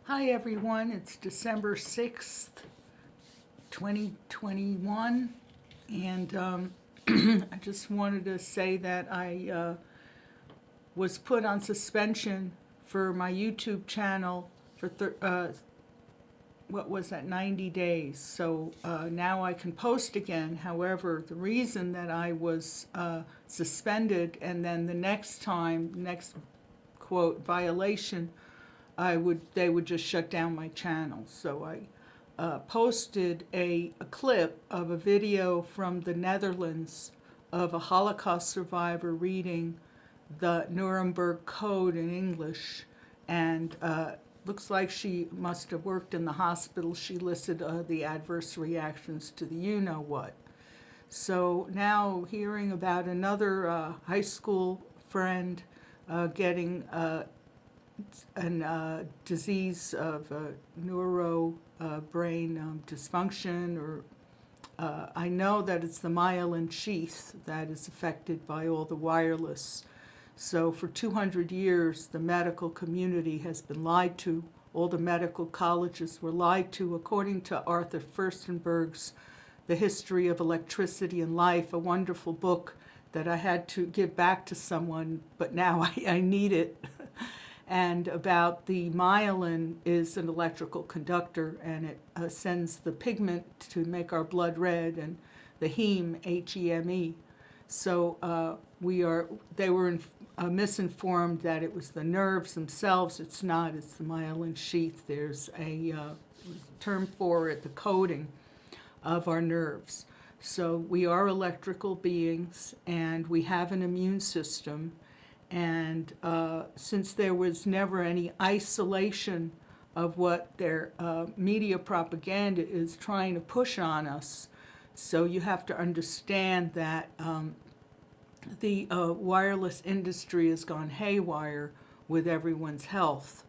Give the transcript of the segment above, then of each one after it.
Hi everyone, it's December 6th, 2021, and I just wanted to say that I was put on suspension for my YouTube channel for, what was that, 90 days. So now I can post again. However, the reason that I was suspended and then the next quote, violation, they would just shut down my channel. So I posted a clip of a video from the Netherlands of a Holocaust survivor reading the Nuremberg Code in English, and looks like she must have worked in the hospital. She listed the adverse reactions to the you-know-what. So now hearing about another high school friend getting a disease of neuro brain dysfunction, or I know that it's the myelin sheath that is affected by all the wireless. So for 200 years, the medical community has been lied to. All the medical colleges were lied to, according to Arthur Furstenberg's The History of Electricity and Life, a wonderful book that I had to give back to someone, but now I need it. And about the myelin is an electrical conductor, and it sends the pigment to make our blood red, and the heme, Heme. So they were misinformed that it was the nerves themselves. It's not. It's the myelin sheath. There's a term for it, the coding of our nerves. So we are electrical beings, and we have an immune system. And since there was never any isolation of what their media propaganda is trying to push on us, so you have to understand that the wireless industry has gone haywire with everyone's health.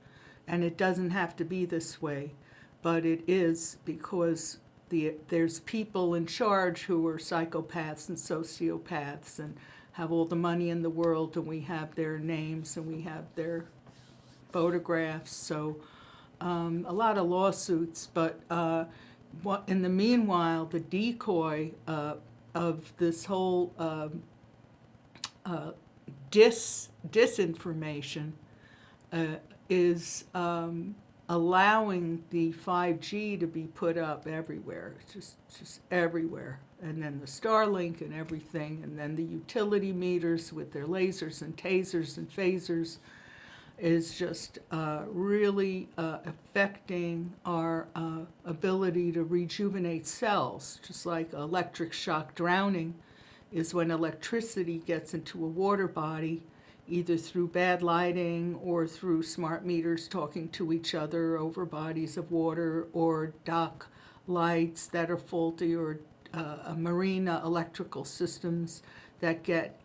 And it doesn't have to be this way, but it is, because there's people in charge who are psychopaths and sociopaths and have all the money in the world, and we have their names and we have their photographs. So a lot of lawsuits, but in the meanwhile, the decoy of this whole disinformation is allowing the 5G to be put up everywhere, just everywhere. And then the Starlink and everything, and then the utility meters with their lasers and tasers and phasers is just really affecting our ability to rejuvenate cells, just like electric shock drowning is when electricity gets into a water body, either through bad lighting or through smart meters talking to each other over bodies of water, or dock lights that are faulty, or marina electrical systems that get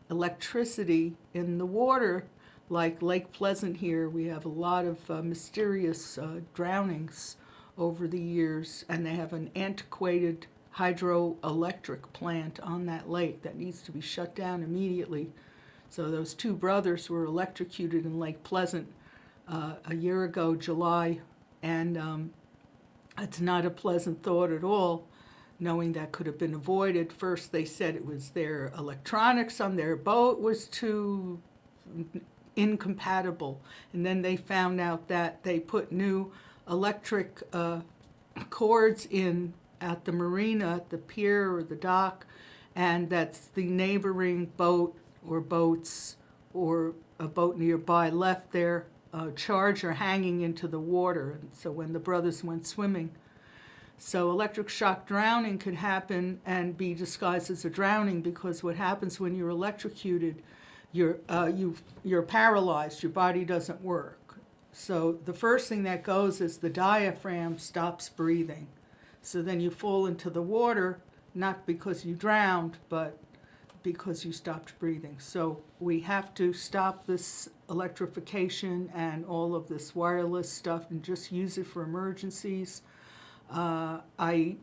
electricity in the water, like Lake Pleasant here. We have a lot of mysterious drownings over the years, and they have an antiquated hydroelectric plant on that lake that needs to be shut down immediately. So those two brothers were electrocuted in Lake Pleasant a year ago, July, and it's not a pleasant thought at all, knowing that could have been avoided. First they said it was their electronics on their boat was too incompatible, and then they found out that they put new electric cords in at the marina, at the pier or the dock, and that's the neighboring boat or boats or a boat nearby left their charger hanging into the water. And so when the brothers went swimming, so electric shock drowning could happen and be disguised as a drowning, because what happens when you're electrocuted, you're paralyzed, your body doesn't work. So the first thing that goes is the diaphragm stops breathing. So then you fall into the water, not because you drowned, but because you stopped breathing. So we have to stop this electrification and all of this wireless stuff and just use it for emergencies. I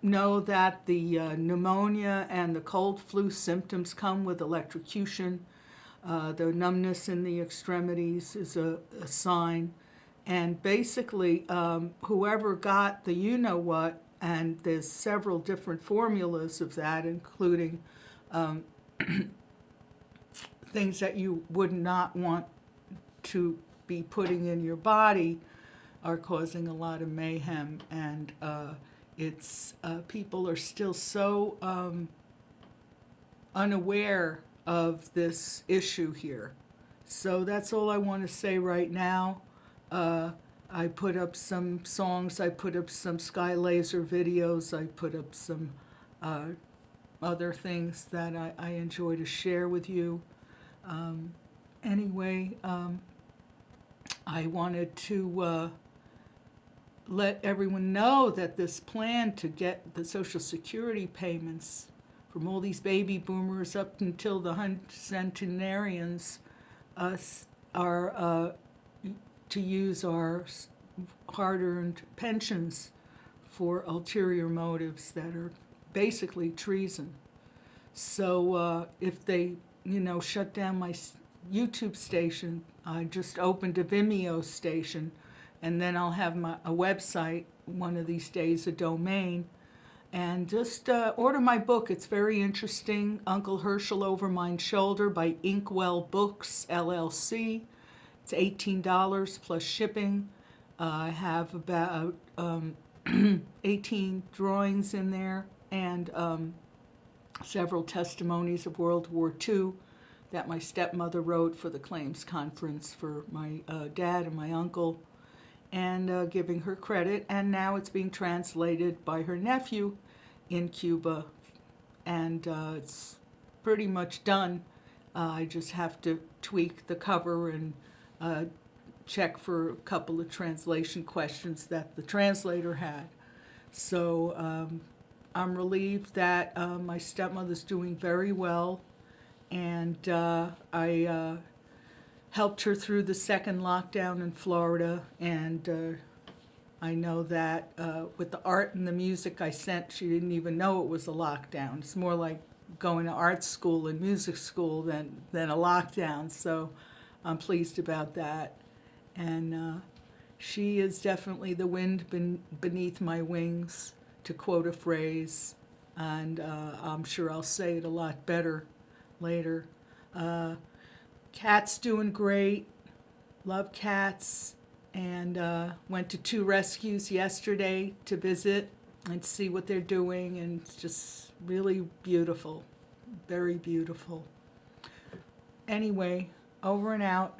know that the pneumonia and the cold flu symptoms come with electrocution. The numbness in the extremities is a sign. And basically, whoever got the you-know-what, and there's several different formulas of that, including things that you would not want to be putting in your body, are causing a lot of mayhem. And it's people are still so unaware of this issue here. So that's all I want to say right now. I put up some songs, I put up some Sky Laser videos, I put up some other things that I enjoy to share with you. Anyway, I wanted to let everyone know that this plan to get the Social Security payments from all these baby boomers up until the centenarians are to use our hard-earned pensions for ulterior motives that are basically treason. So if they, shut down my YouTube station, I just opened a Vimeo station, and then I'll have a website one of these days, a domain, and just order my book. It's very interesting, Uncle Herschel Over My Shoulder by Inkwell Books, LLC. It's $18 plus shipping. I have about 18 drawings in there, and several testimonies of World War II that my stepmother wrote for the claims conference for my dad and my uncle, and giving her credit. And now it's being translated by her nephew in Cuba, and it's pretty much done. I just have to tweak the cover and check for a couple of translation questions that the translator had. So I'm relieved that my stepmother's doing very well, and I helped her through the second lockdown in Florida, and I know that with the art and the music I sent, she didn't even know it was a lockdown. It's more like going to art school and music school than a lockdown, so I'm pleased about that. And she is definitely the wind beneath my wings, to quote a phrase, and I'm sure I'll say it a lot better later. Cat's doing great, love cats, and went to 2 rescues yesterday to visit and see what they're doing, and it's just really beautiful, very beautiful. Anyway, over and out.